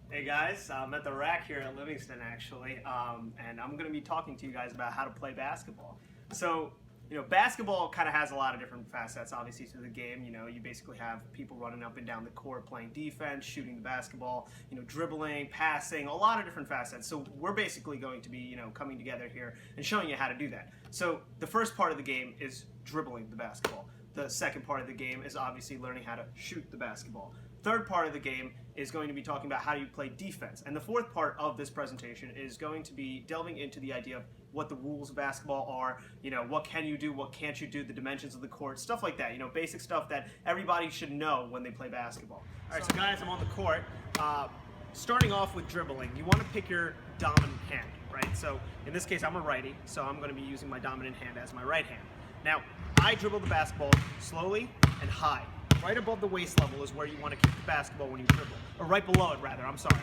Hey guys, I'm at the rack here at Livingston actually, and I'm going to be talking to you guys about how to play basketball. So, basketball kind of has a lot of different facets, obviously, to the game. You basically have people running up and down the court playing defense, shooting the basketball, dribbling, passing, a lot of different facets. So we're basically going to be, coming together here and showing you how to do that. So the first part of the game is dribbling the basketball. The second part of the game is obviously learning how to shoot the basketball. Third part of the game is going to be talking about how you play defense. And the fourth part of this presentation is going to be delving into the idea of what the rules of basketball are, what can you do, what can't you do, the dimensions of the court, stuff like that, basic stuff that everybody should know when they play basketball. All right, so guys, I'm on the court. Starting off with dribbling, you want to pick your dominant hand, right? So in this case, I'm a righty, so I'm going to be using my dominant hand as my right hand. Now, I dribble the basketball slowly and high. Right above the waist level is where you want to keep the basketball when you dribble. Or right below it, rather, I'm sorry.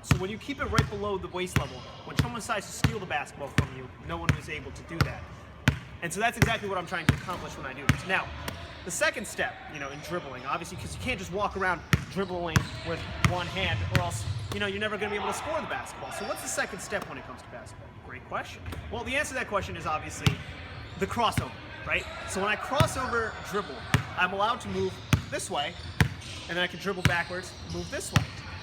So when you keep it right below the waist level, when someone decides to steal the basketball from you, no one is able to do that. And so that's exactly what I'm trying to accomplish when I do this. Now, the second step, in dribbling, obviously, because you can't just walk around dribbling with one hand, or else, you're never going to be able to score the basketball. So what's the second step when it comes to basketball? Great question. Well, the answer to that question is obviously the crossover, right? So when I crossover dribble, I'm allowed to move this way, and then I can dribble backwards, move this way.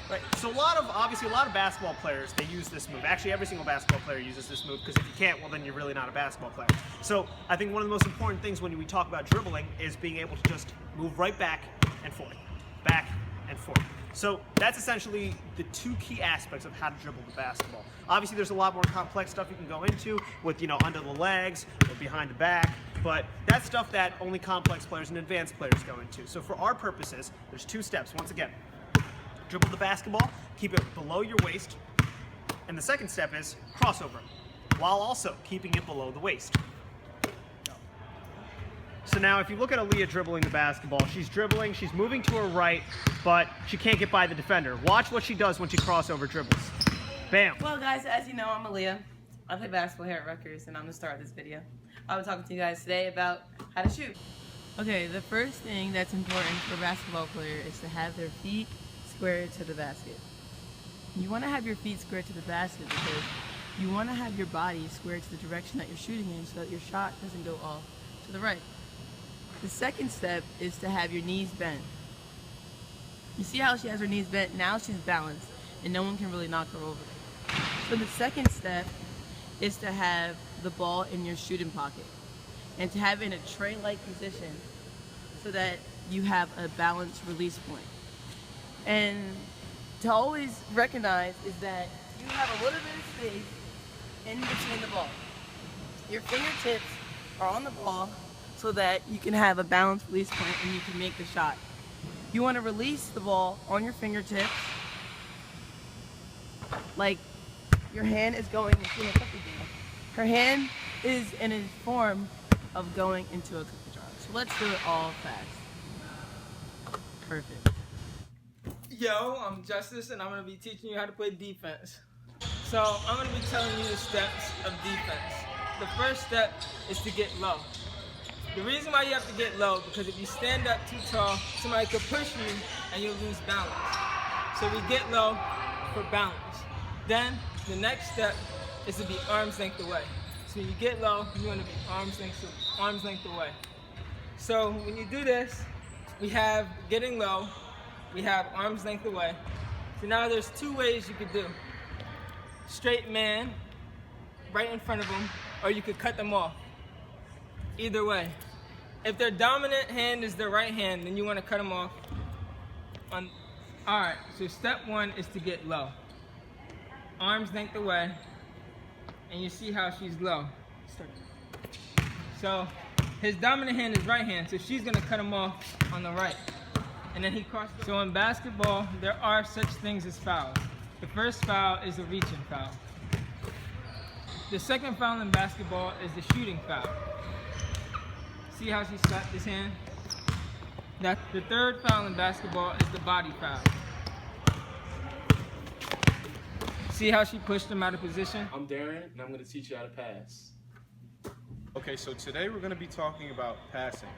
Right? So a lot of basketball players, they use this move. Actually, every single basketball player uses this move, because if you can't, well, then you're really not a basketball player. So I think one of the most important things when we talk about dribbling is being able to just move right back and forth, back and forth. So that's essentially the two key aspects of how to dribble the basketball. Obviously, there's a lot more complex stuff you can go into with, under the legs or behind the back, but that's stuff that only complex players and advanced players go into. So for our purposes, there's two steps. Once again, dribble the basketball, keep it below your waist, and the second step is crossover, while also keeping it below the waist. So now if you look at Aliyah dribbling the basketball, she's dribbling, she's moving to her right, but she can't get by the defender. Watch what she does when she crossover dribbles. Bam. Well guys, as you know, I'm Aliyah. I play basketball here at Rutgers, and I'm the star of this video. I'll be talking to you guys today about how to shoot. Okay, the first thing that's important for a basketball player is to have their feet square to the basket. You want to have your feet square to the basket because you want to have your body square to the direction that you're shooting in so that your shot doesn't go off to the right. The second step is to have your knees bent. You see how she has her knees bent? Now she's balanced and no one can really knock her over. So the second step is to have the ball in your shooting pocket and to have it in a tray-like position so that you have a balanced release point. And to always recognize is that you have a little bit of space in between the ball. Your fingertips are on the ball so that you can have a balanced release point and you can make the shot. You want to release the ball on your fingertips like your hand is going into a cookie jar. Her hand is in a form of going into a cookie jar. So let's do it all fast. Perfect. Yo, I'm Justice, and I'm going to be teaching you how to play defense. So I'm going to be telling you the steps of defense. The first step is to get low. The reason why you have to get low, because if you stand up too tall, somebody could push you and you'll lose balance. So we get low for balance. Then the next step is to be arm's length away. So when you get low, you want to be arm's length away. So when you do this, we have getting low, we have arm's length away. So now there's two ways you could do. Straight man, right in front of them, or you could cut them off. Either way. If their dominant hand is their right hand, then you want to cut them off. Alright, so step one is to get low. Arms length away, and you see how she's low. So his dominant hand is right hand, so she's going to cut him off on the right. And then he crosses. So in basketball, there are such things as fouls. The first foul is a reaching foul. The second foul in basketball is the shooting foul. See how she slapped his hand? The third foul in basketball is the body foul. See how she pushed him out of position? I'm Darrian, and I'm going to teach you how to pass. Okay, so today we're going to be talking about passing.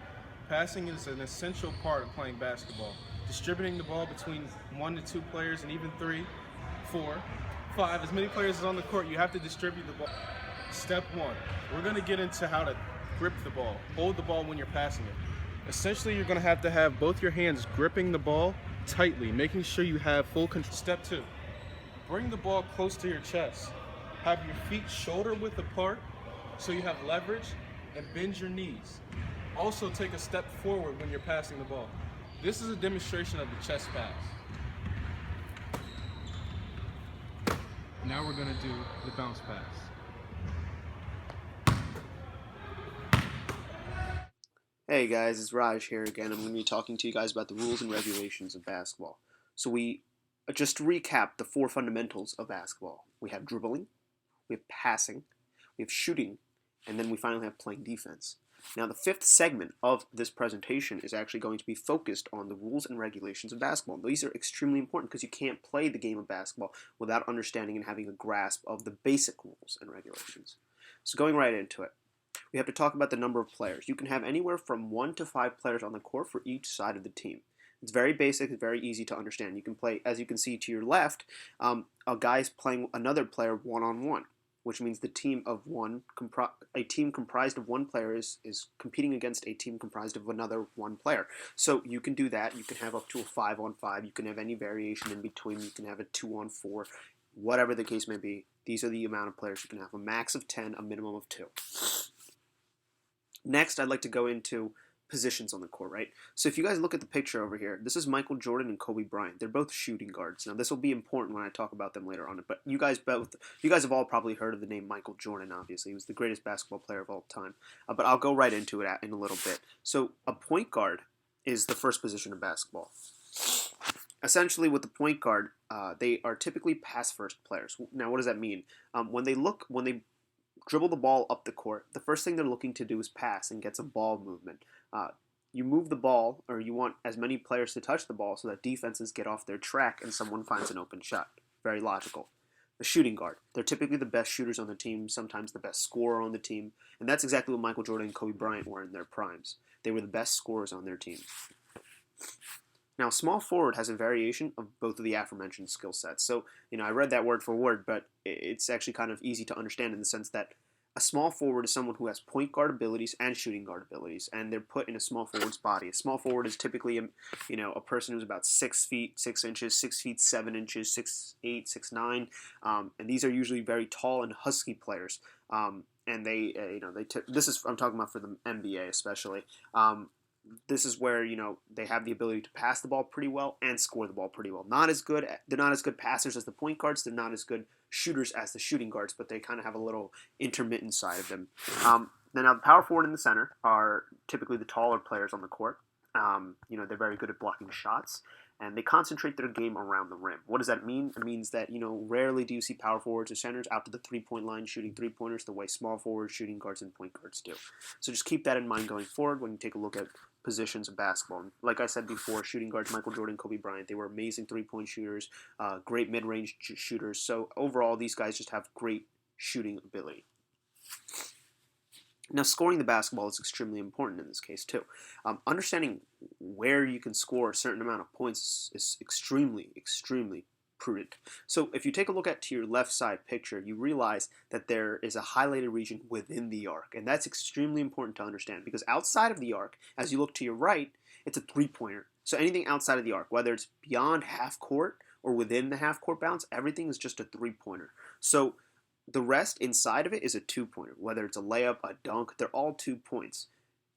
Passing is an essential part of playing basketball. Distributing the ball between 1 to 2 players and even 3 4, 5, as many players as on the court, you have to distribute the ball. Step 1, we're going to get into how to grip the ball, hold the ball when you're passing it. Essentially, you're going to have both your hands gripping the ball tightly, making sure you have full control. Step 2, bring the ball close to your chest. Have your feet shoulder width apart so you have leverage, and bend your knees. Also take a step forward when you're passing the ball. This is a demonstration of the chest pass. Now we're going to do the bounce pass. Hey guys, it's Raj here again. I'm going to be talking to you guys about the rules and regulations of basketball. So just to recap the 4 fundamentals of basketball. We have dribbling, we have passing, we have shooting, and then we finally have playing defense. Now the 5th segment of this presentation is actually going to be focused on the rules and regulations of basketball. These are extremely important because you can't play the game of basketball without understanding and having a grasp of the basic rules and regulations. So going right into it. We have to talk about the number of players. You can have anywhere from 1 to 5 players on the court for each side of the team. It's very basic, it's very easy to understand. You can play, as you can see to your left, a guy's playing another player one-on-one, which means the team of a team comprised of 1 player is competing against a team comprised of another 1 player. So you can do that. You can have up to a 5-on-5. You can have any variation in between. You can have a 2-on-4, whatever the case may be. These are the amount of players you can have. A max of 10, a minimum of 2. Next, I'd like to go into positions on the court, right? So if you guys look at the picture over here, this is Michael Jordan and Kobe Bryant. They're both shooting guards. Now, this will be important when I talk about them later on, but you guys have all probably heard of the name Michael Jordan, obviously. He was the greatest basketball player of all time. But I'll go right into it in a little bit. So a point guard is the first position of basketball. Essentially, with the point guard, they are typically pass-first players. Now, what does that mean? When they dribble the ball up the court, the first thing they're looking to do is pass and get some ball movement. You move the ball, or you want as many players to touch the ball so that defenses get off their track and someone finds an open shot. Very logical. The shooting guard. They're typically the best shooters on the team, sometimes the best scorer on the team, and that's exactly what Michael Jordan and Kobe Bryant were in their primes. They were the best scorers on their team. Now, small forward has a variation of both of the aforementioned skill sets. So, I read that word for word, but it's actually kind of easy to understand in the sense that a small forward is someone who has point guard abilities and shooting guard abilities, and they're put in a small forward's body. A small forward is typically, a person who's about 6 feet 6 inches, 6 feet 7 inches, 6'8", 6'9", and these are usually very tall and husky players. And I'm talking about for the NBA especially. This is where they have the ability to pass the ball pretty well and score the ball pretty well. They're not as good passers as the point guards. They're not as good shooters as the shooting guards, but they kind of have a little intermittent side of them. Now the power forward in the center are typically the taller players on the court. They're very good at blocking shots, and they concentrate their game around the rim. What does that mean? It means that, rarely do you see power forwards or centers out to the 3-point line shooting 3-pointers the way small forwards, shooting guards, and point guards do. So just keep that in mind going forward when you take a look at positions of basketball. And like I said before, shooting guards, Michael Jordan, Kobe Bryant, they were amazing 3-point shooters, great mid-range shooters. So overall, these guys just have great shooting ability. Now, scoring the basketball is extremely important in this case, too. Understanding where you can score a certain amount of points is extremely, extremely prudent. So if you take a look to your left side picture, you realize that there is a highlighted region within the arc, and that's extremely important to understand because outside of the arc, as you look to your right, it's a 3-pointer. So anything outside of the arc, whether it's beyond half court or within the half court bounds, everything is just a 3-pointer. So the rest inside of it is a 2-pointer. Whether it's a layup, a dunk, they're all 2 points.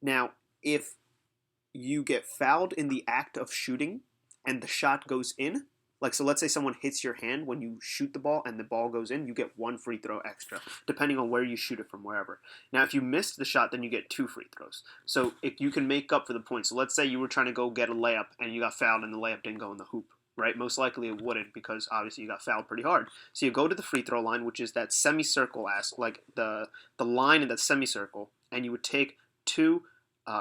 Now, if you get fouled in the act of shooting and the shot goes in, so let's say someone hits your hand when you shoot the ball and the ball goes in, you get 1 free throw extra, depending on where you shoot it from wherever. Now, if you missed the shot, then you get 2 free throws. So if you can make up for the points. So let's say you were trying to go get a layup and you got fouled and the layup didn't go in the hoop. Right? Most likely it wouldn't because obviously you got fouled pretty hard. So you go to the free throw line, which is that semicircle, like the line in that semicircle, and you would take 2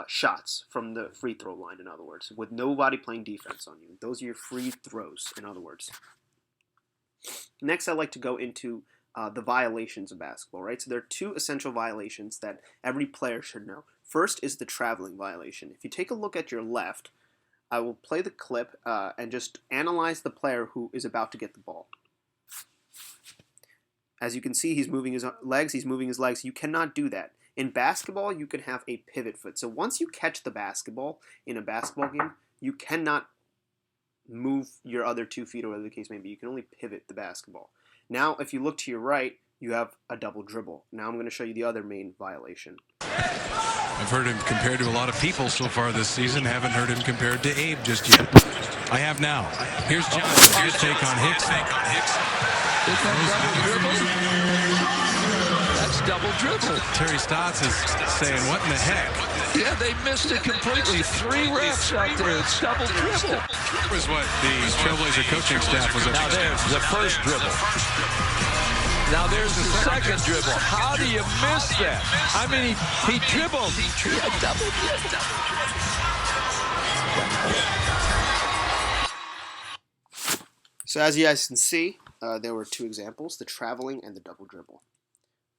shots from the free throw line, in other words, with nobody playing defense on you. Those are your free throws, in other words. Next, I'd like to go into the violations of basketball, right? So there are 2 essential violations that every player should know. First is the traveling violation. If you take a look at your left, I will play the clip and just analyze the player who is about to get the ball. As you can see, he's moving his legs, You cannot do that. In basketball, you can have a pivot foot. So once you catch the basketball in a basketball game, you cannot move your other 2 feet or whatever the case may be. You can only pivot the basketball. Now, if you look to your right, you have a double dribble. Now I'm going to show you the other main violation. I've heard him compared to a lot of people so far this season. Haven't heard him compared to Abe just yet. I have now. Here's Johnson. His take on Hicks. Is that double dribble? That's double dribble. Terry Stotts is saying, what in the heck? Yeah, they missed it completely. 3 refs out there. It's double dribble. That was what the Trailblazer coaching staff was. Now there's the first dribble. Now there's the second dribble. How do you miss that? I mean, he dribbled. He had double dribble. So as you guys can see, there were 2 examples, the traveling and the double dribble.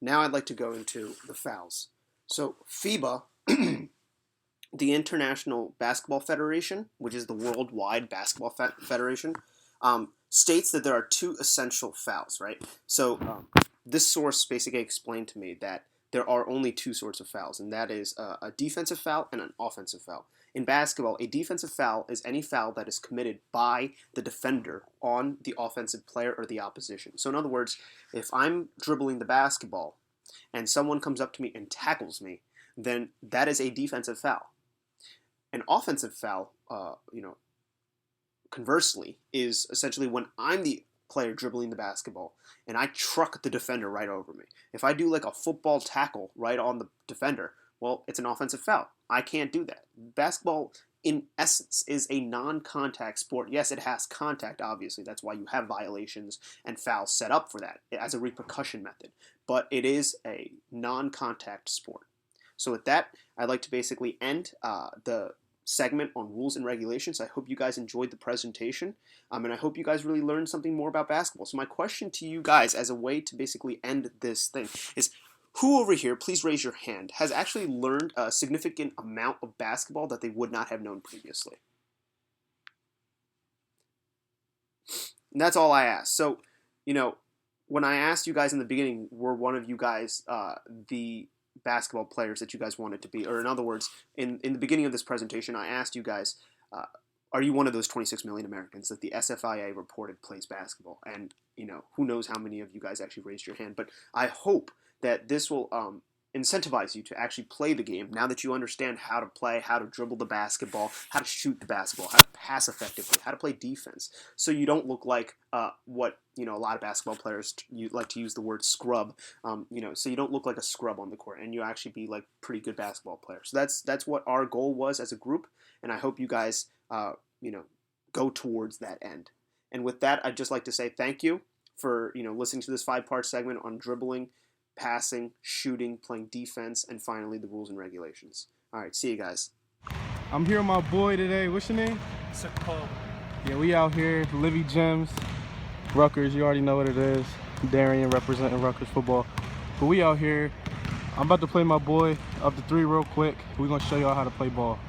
Now I'd like to go into the fouls. So FIBA, the International Basketball Federation, which is the worldwide basketball federation, states that there are 2 essential fouls, right? So this source basically explained to me that there are only 2 sorts of fouls, and that is a defensive foul and an offensive foul. In basketball, a defensive foul is any foul that is committed by the defender on the offensive player or the opposition. So in other words, if I'm dribbling the basketball and someone comes up to me and tackles me, then that is a defensive foul. An offensive foul, conversely, is essentially when I'm the player dribbling the basketball and I truck the defender right over me. If I do like a football tackle right on the defender, well, it's an offensive foul. I can't do that. Basketball, in essence, is a non-contact sport. Yes, it has contact, obviously. That's why you have violations and fouls set up for that as a repercussion method. But it is a non-contact sport. So with that, I'd like to basically end the segment on rules and regulations. I hope you guys enjoyed the presentation, and I hope you guys really learned something more about basketball. So my question to you guys as a way to basically end this thing is, who over here, please raise your hand, has actually learned a significant amount of basketball that they would not have known previously? And that's all I asked. So, when I asked you guys in the beginning, were one of you guys the basketball players that you guys wanted to be? Or in other words, in the beginning of this presentation, I asked you guys, are you one of those 26 million Americans that the SFIA reported plays basketball? And, who knows how many of you guys actually raised your hand. But I hope that this will incentivize you to actually play the game now that you understand how to play, how to dribble the basketball, how to shoot the basketball, how to pass effectively, how to play defense, so you don't look like what a lot of basketball players like to use the word scrub. So you don't look like a scrub on the court, and you actually be like pretty good basketball player. So that's what our goal was as a group, and I hope you guys go towards that end. And with that, I'd just like to say thank you for listening to this 5-part segment on dribbling, passing, shooting, playing defense, and finally the rules and regulations. All right, see you guys. I'm here with my boy today. What's your name? Patel. Yeah, we out here, Livy Gems, Rutgers. You already know what it is. Darrian representing Rutgers football. But we out here. I'm about to play my boy up to 3 real quick. We're gonna show y'all how to play ball.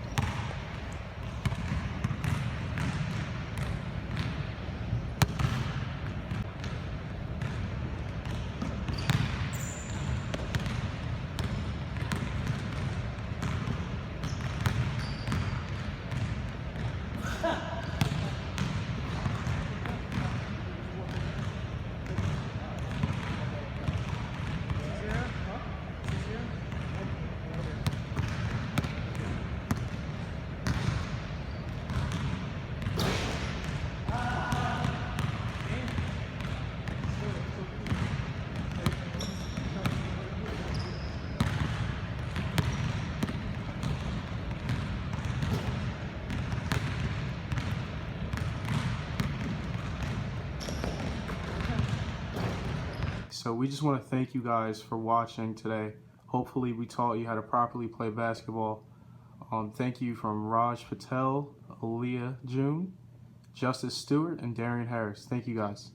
So we just want to thank you guys for watching today. Hopefully we taught you how to properly play basketball. Thank you from Patel, Aliyah, Jeune, Stewart, and Darrian Harris. Thank you guys.